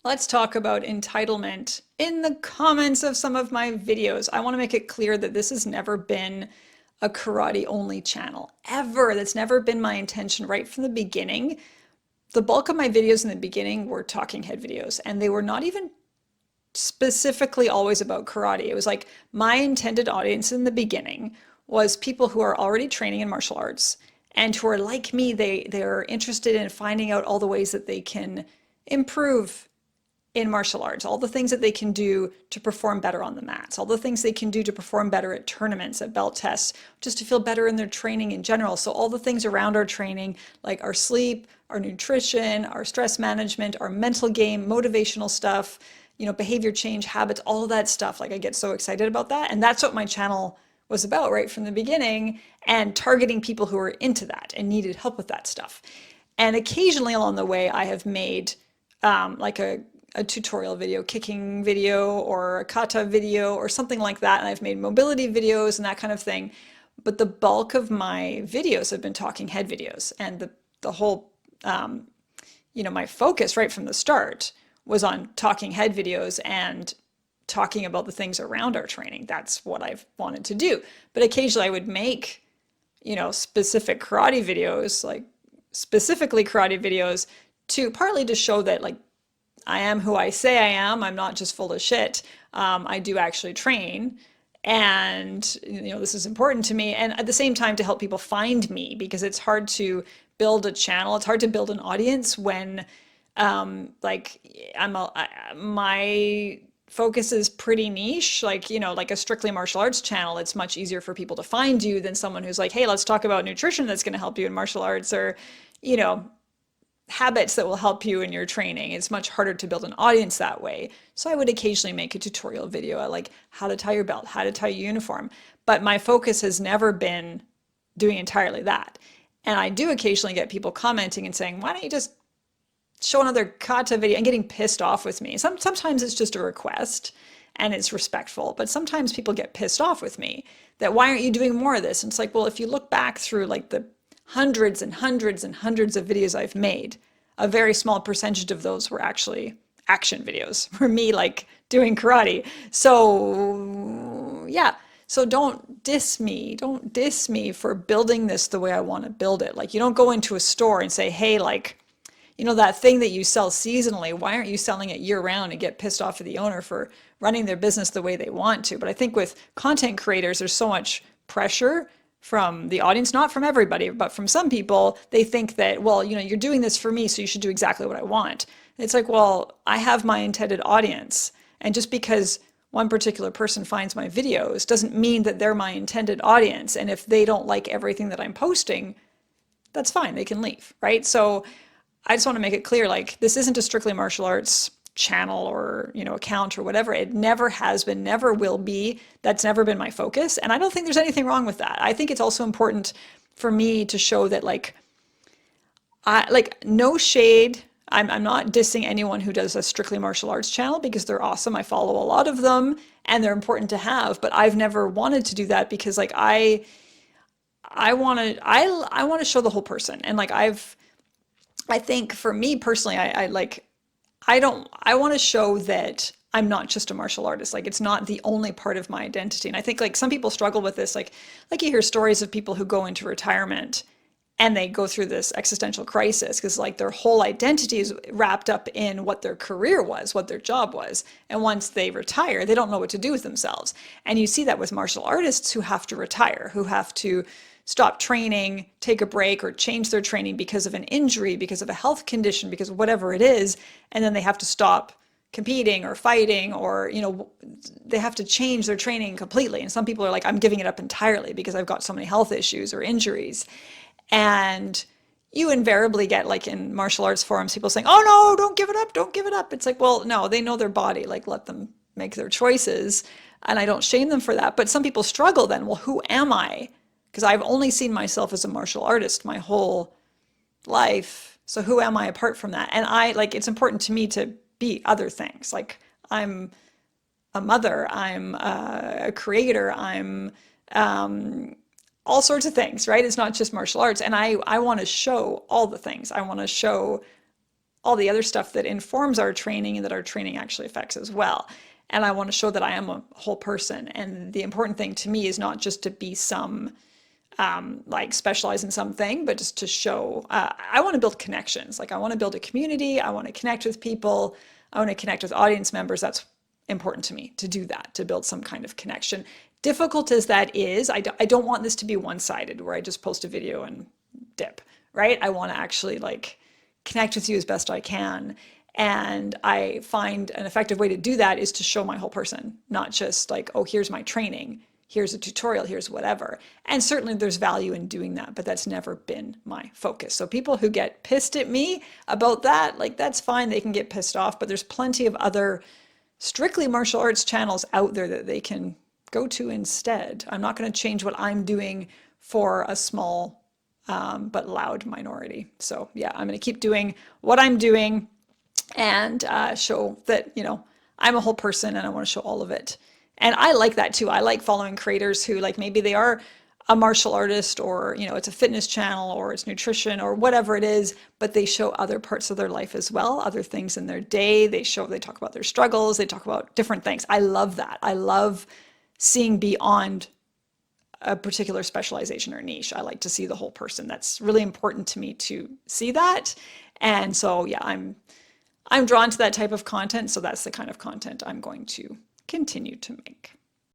Let's talk about entitlement in the comments of some of my videos. I want to make it clear that this has never been a karate only channel, ever. That's never been my intention right from the beginning. The bulk of my videos in the beginning were talking head videos, and they were not even specifically always about karate. It was like my intended audience in the beginning was people who are already training in martial arts and who are like me. They're interested in finding out all the ways that they can improve in martial arts, all the things that they can do to perform better on the mats, all the things they can do to perform better at tournaments, at belt tests, just to feel better in their training in general. So all the things around our training, like our sleep, our nutrition, our stress management, our mental game, motivational stuff, behavior change, habits, all of that stuff. Like I get so excited about that. And that's what my channel was about right from the beginning, and targeting people who are into that and needed help with that stuff. And occasionally along the way, I have made like a tutorial video, kicking video, or a kata video, or something like that. And I've made mobility videos and that kind of thing. But the bulk of my videos have been talking head videos. And the whole, my focus right from the start was on talking head videos and talking about the things around our training. That's what I've wanted to do. But occasionally I would make, specific karate videos, like specifically karate videos, to partly to show that like I am who I say I am. I'm not just full of shit. I do actually train. And, this is important to me. And at the same time, to help people find me, because it's hard to build a channel. It's hard to build an audience when, like, my focus is pretty niche. Like, like a strictly martial arts channel, it's much easier for people to find you than someone who's like, hey, let's talk about nutrition that's going to help you in martial arts, or, habits that will help you in your training. It's much harder to build an audience that way. So I would occasionally make a tutorial video like how to tie your belt, how to tie your uniform. But my focus has never been doing entirely that. And I do occasionally get people commenting and saying, why don't you just show another kata video, and getting pissed off with me. Sometimes it's just a request and it's respectful, but sometimes people get pissed off with me that why aren't you doing more of this? And it's like, well, if you look back through like the hundreds and hundreds and hundreds of videos I've made, a very small percentage of those were actually action videos for me, like doing karate. So yeah, so don't diss me. Don't diss me for building this the way I want to build it. Like you don't go into a store and say, hey, like, that thing that you sell seasonally, why aren't you selling it year round, and get pissed off at the owner for running their business the way they want to. But I think with content creators, there's so much pressure from the audience, not from everybody, but from some people. They think that, well, you're doing this for me, so you should do exactly what I want. It's like, well, I have my intended audience. And just because one particular person finds my videos doesn't mean that they're my intended audience. And if they don't like everything that I'm posting, that's fine. They can leave, right? So I just want to make it clear, like, this isn't a strictly martial arts channel or, account or whatever. It never has been, never will be. That's never been my focus. And I don't think there's anything wrong with that. I think it's also important for me to show that, like, no shade. I'm not dissing anyone who does a strictly martial arts channel, because they're awesome. I follow a lot of them and they're important to have, but I've never wanted to do that because, like, I want to show the whole person. And like, I think for me personally, I want to show that I'm not just a martial artist. Like, it's not the only part of my identity. And I think, like, some people struggle with this. Like you hear stories of people who go into retirement and they go through this existential crisis because, like, their whole identity is wrapped up in what their career was, what their job was. And once they retire, they don't know what to do with themselves. And you see that with martial artists who have to retire, who have to stop training, take a break, or change their training because of an injury, because of a health condition, because of whatever it is. And then they have to stop competing or fighting, or, they have to change their training completely. And some people are like, I'm giving it up entirely because I've got so many health issues or injuries. And you invariably get, like, in martial arts forums, people saying, oh no, don't give it up, don't give it up. It's like, well, no, they know their body, like, let them make their choices. And I don't shame them for that. But some people struggle then, well, who am I? Because I've only seen myself as a martial artist my whole life. So who am I apart from that? And it's important to me to be other things. Like, I'm a mother, I'm a creator, I'm all sorts of things, right? It's not just martial arts. And I want to show all the things. I want to show all the other stuff that informs our training and that our training actually affects as well. And I want to show that I am a whole person. And the important thing to me is not just to be some like specialize in something, but just to show, I want to build connections. Like I want to build a community. I want to connect with people. I want to connect with audience members. That's important to me to do that, to build some kind of connection. Difficult as that is, I don't want this to be one-sided where I just post a video and dip, right? I want to actually like connect with you as best I can. And I find an effective way to do that is to show my whole person, not just like, oh, here's my training, here's a tutorial, here's whatever. And certainly there's value in doing that, but that's never been my focus. So people who get pissed at me about that, like that's fine, they can get pissed off, but there's plenty of other strictly martial arts channels out there that they can go to instead. I'm not going to change what I'm doing for a small but loud minority. So yeah, I'm going to keep doing what I'm doing and show that, you know, I'm a whole person and I want to show all of it. And I like that too. I like following creators who like maybe they are a martial artist or, you know, it's a fitness channel or it's nutrition or whatever it is, but they show other parts of their life as well, other things in their day. They talk about their struggles, they talk about different things. I love that. I love seeing beyond a particular specialization or niche. I like to see the whole person. That's really important to me to see that. And so, yeah, I'm drawn to that type of content. So that's the kind of content I'm going to continue to make.